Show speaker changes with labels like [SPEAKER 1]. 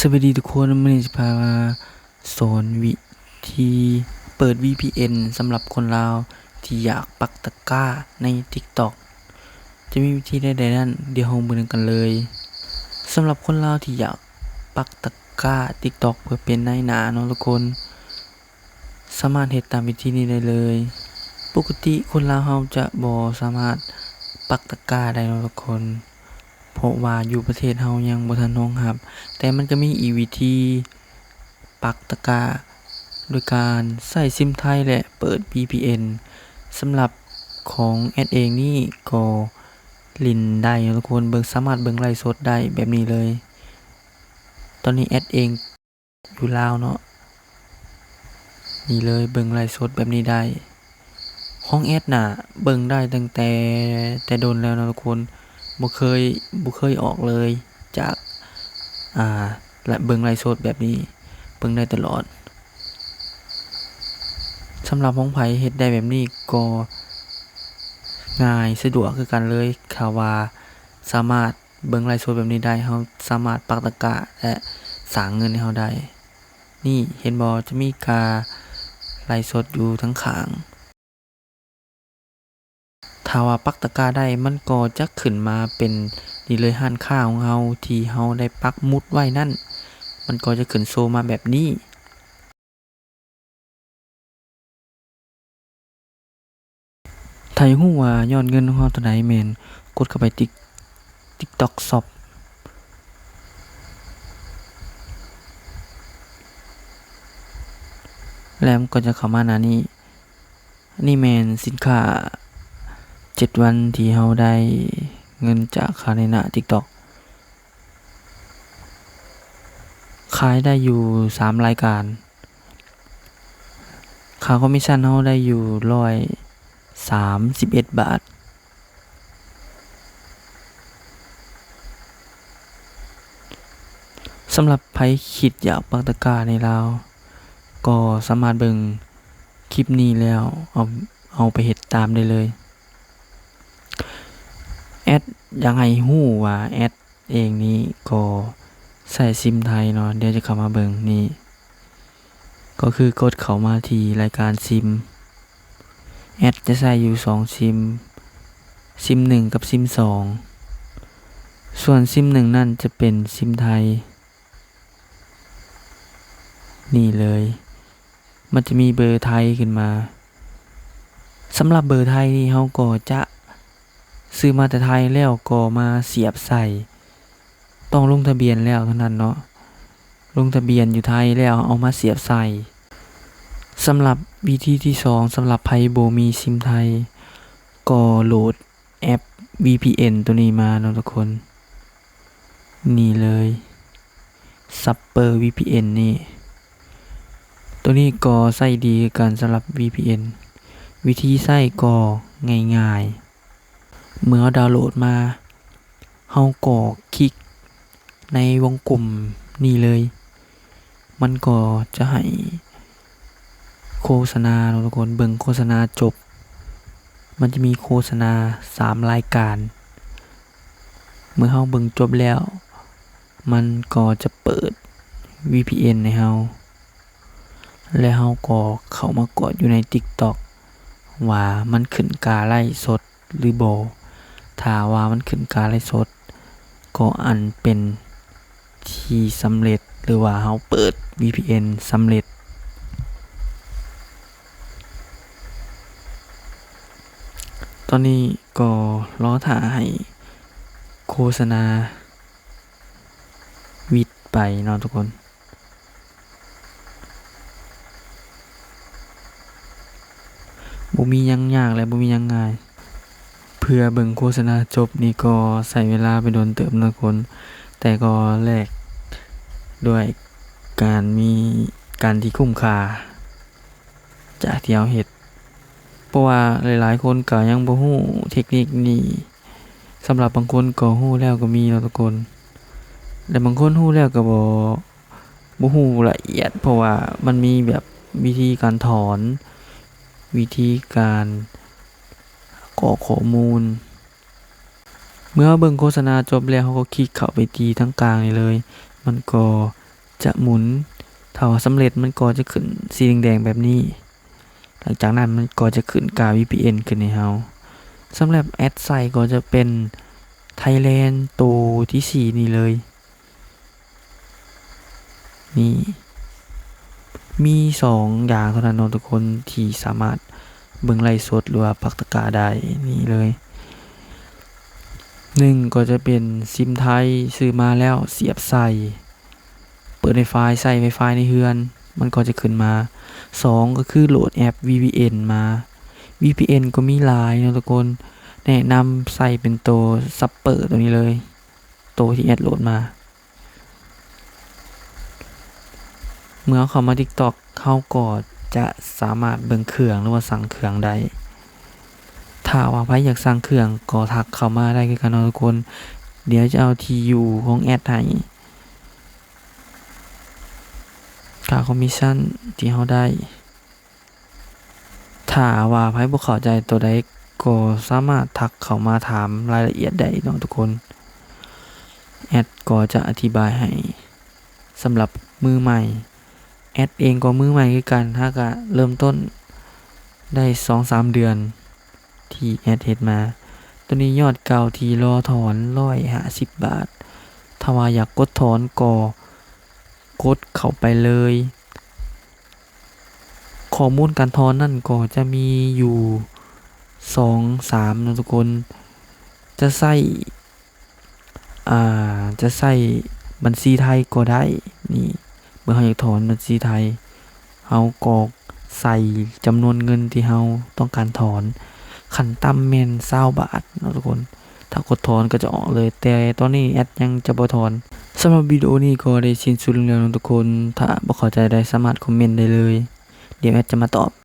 [SPEAKER 1] สวัสดีทุกคนวันนี้จะพามาสอนวิธีเปิด VPN สำหรับคนลาวที่อยากปักตะกร้าใน TikTok จะมีวิธีใดๆนั้นเดี๋ยวเรามาดูกันเลยสำหรับคนลาวที่อยากปักตะกร้า TikTok เพื่อเป็นนายหน้าเนาะทุกคนสามารถเฮ็ดตามวิธีนี้ได้เลยปกติคนลาวเราจะบ่สามารถปักตะกร้าได้เนาะทุกคนเพราะว่าอยู่ประเทศเฮายังบ่ทันรองรับแต่มันก็มีอีกวิธีปักตะกร้าโดยการใส่ซิมไทยและเปิด VPN สำหรับของแอดเองนี่ก็ลินได้ทุกคนสามารถเบิ่งไลฟ์สดได้แบบนี้เลยตอนนี้แอดเองอยู่ลาวเนาะนี่เลยเบิ่งไลฟ์สดแบบนี้ได้ของแอดน่ะเบิ่งได้ตั้งแต่โดนแล้วนะทุกคนบ่เคยออกเลยจากและเบิ่งไลฟ์สดแบบนี้เบิ่งได้ตลอดสำหรับของไผเฮ็ดได้แบบนี้ก็ง่ายสะดวกคือกันเลยข่าวว่าสามารถเบิ่งไลฟ์สดแบบนี้ได้เฮาสามารถปักตะกร้าและสร้างเงินให้เฮาได้นี่เห็นบ่จะมีกาไลฟ์สดอยู่ทั้งข้างถ้าว่าปักตะกร้าได้มันก็จะขึ้นมาเป็นนี่เลยร้านค้าของเฮาที่เฮาได้ปักหมุดไว้นั่นมันก็จะขึ้นโชว์มาแบบนี้ถ้าอยากรู้ว่ายอดเงินของเฮาเท่าใดแม่นกดเข้าไปTikTok Shop แล้วมันก็จะเข้ามาหน้านี้นี่แม่นสินค้า7วันที่เฮาได้เงินจากค่าในหน้า TikTok ขายได้อยู่3รายการค่าคอมมิชชั่นเฮาได้อยู่131 บาทสำหรับไผคิดอยากปักตะกร้าในลาวก็สามารถเบิ่งคลิปนี้แล้วเอาไปเฮ็ดตามได้เลยแอดอยากให้ฮู้ว่าแอดเองนี้ก็ใช้ซิมไทยเนาะเดี๋ยวจะเข้ามาเบิ่งนี่ก็คือกดเข้ามาที่รายการซิมแอดจะใช้อยู่2ซิม1กับซิม2ส่วนซิม1นั่นจะเป็นซิมไทยนี่เลยมันจะมีเบอร์ไทยขึ้นมาสำหรับเบอร์ไทยนี่เฮาก็จะซื้อมาแต่ไทยแล้วก็มาเสียบใส่ต้องลงทะเบียนแล้วเท่านั้นเนาะลงทะเบียนอยู่ไทยแล้วเอามาเสียบใส่สำหรับวิธีที่2สำหรับไผบ่มีซิมไทยก็โหลดแอป VPN ตัวนี้มาเนาะทุกคนนี่เลย Super VPN นี่ตัวนี้ก็ใช้ดีกันสำหรับ VPN วิธีใช้ก็ง่ายๆเมื่อดาวน์โหลดมาเฮาก็คลิกในวงกลมนี่เลยมันก็จะให้โฆษณาทุกคนเบิ่งโฆษณาจบมันจะมีโฆษณา3รายการเมื่อเฮาเบิ่งจบแล้วมันก็จะเปิด VPN ให้เฮาและเฮาก็เข้ามากดอยู่ใน TikTok ว่ามันขึ้นการไลฟ์สดหรือบ่ถ้าว่ามันขึ้นการไลฟ์สดก็อันเป็นที่สำเร็จหรือว่าเฮาเปิด VPN สำเร็จตอนนี้ก็รอท่าให้โฆษณาวิดไปเนาะทุกคนบ่มีหยังยากและบ่มีหยังง่ายเพื่อเบิ่งโฆษณาจบนี่ก็ใช้เวลาไปโดนเติบนะทุกคนแต่ก็แลกด้วยการที่คุ้มค่าจากที่เราเฮ็ดเพราะว่าหลายๆคนก็ยังบ่ฮู้เทคนิคนี้สำหรับบางคนก็ฮู้แล้วก็มีเนาะทุกคนแต่บางคนฮู้แล้วก็บ่ฮู้ละเอียดเพราะว่ามันมีแบบวิธีการถอนวิธีการกรอกข้อมูลเมื่อเบิ่งโฆษณาจบแล้วเขาก็คลิกเข้าไปที่ทั้งกลางนี่เลยมันก็ จะหมุนถ้าว่าสำเร็จมันก็จะขึ้นสีแดงๆแบบนี้หลังจากนั้นมันก็จะขึ้นกา VPN ขึ้นให้เราสำหรับแอดไซต์ก็จะเป็น Thailand ตัวที่4นี่เลยนี่มี2อย่างเท่านั้นเนาะทุกคนที่สามารถเบิ่งไลฟ์สดหรือว่าปักตะกร้าได้นี่เลย1ก็จะเป็นซิมไทยซื้อมาแล้วเสียบใส่เปิด Wi-Fi ใส่ Wi-Fi ในเรือนมันก็จะขึ้นมา2ก็คือโหลดแอป VPN มา VPN ก็มีหลายเนาะทุกคนแนะนำใส่เป็นตัวซับเปิดตัวนี้เลยตัวที่แอดโหลดมาเมื่อเข้ามา TikTok เขาก็จะสามารถเบิ่งเครื่องหรือว่าสั่งเครื่องได้ถ้าว่าใครอยากสั่งเครื่องก็ทักเข้ามาได้คือกันเนาะทุกคนเดี๋ยวจะเอาที่อยู่ของแอดให้ค่าคอมมิชชั่นที่เราได้ถ้าว่าใครบ่เข้าใจตัวใดก็สามารถทักเข้ามาถามรายละเอียดได้เนาะทุกคนแอดก็จะอธิบายให้สำหรับมือใหม่แอดเองก็มือใหม่คือกันถ้าก็เริ่มต้นได้ 2-3 เดือนที่แอดเฮ็ดมาตัวนี้ยอดเก่าที่รอถอน150 บาทถ้าว่าอยากกดถอนก็กดเข้าไปเลยข้อมูลการถอนนั่นก็จะมีอยู่2-3นะทุกคนจะใช้บัญชีไทยก็ได้นี่เมื่อเราอยากถอนบัญชีไทยเราก็ใส่จำนวนเงินที่เราต้องการถอนขั้นต่ำแม่น20 บาทเนาะทุกคนถ้ากดถอนก็จะออกเลยแต่ตอนนี้แอดยังจะบ่ถอนสำหรับวิดีโอนี้ก็ได้สิ้นสุดลงแล้วนะทุกคนถ้าบ่เข้าใจได้สามารถคอมเมนต์ได้เลยเดี๋ยวแอดจะมาตอบ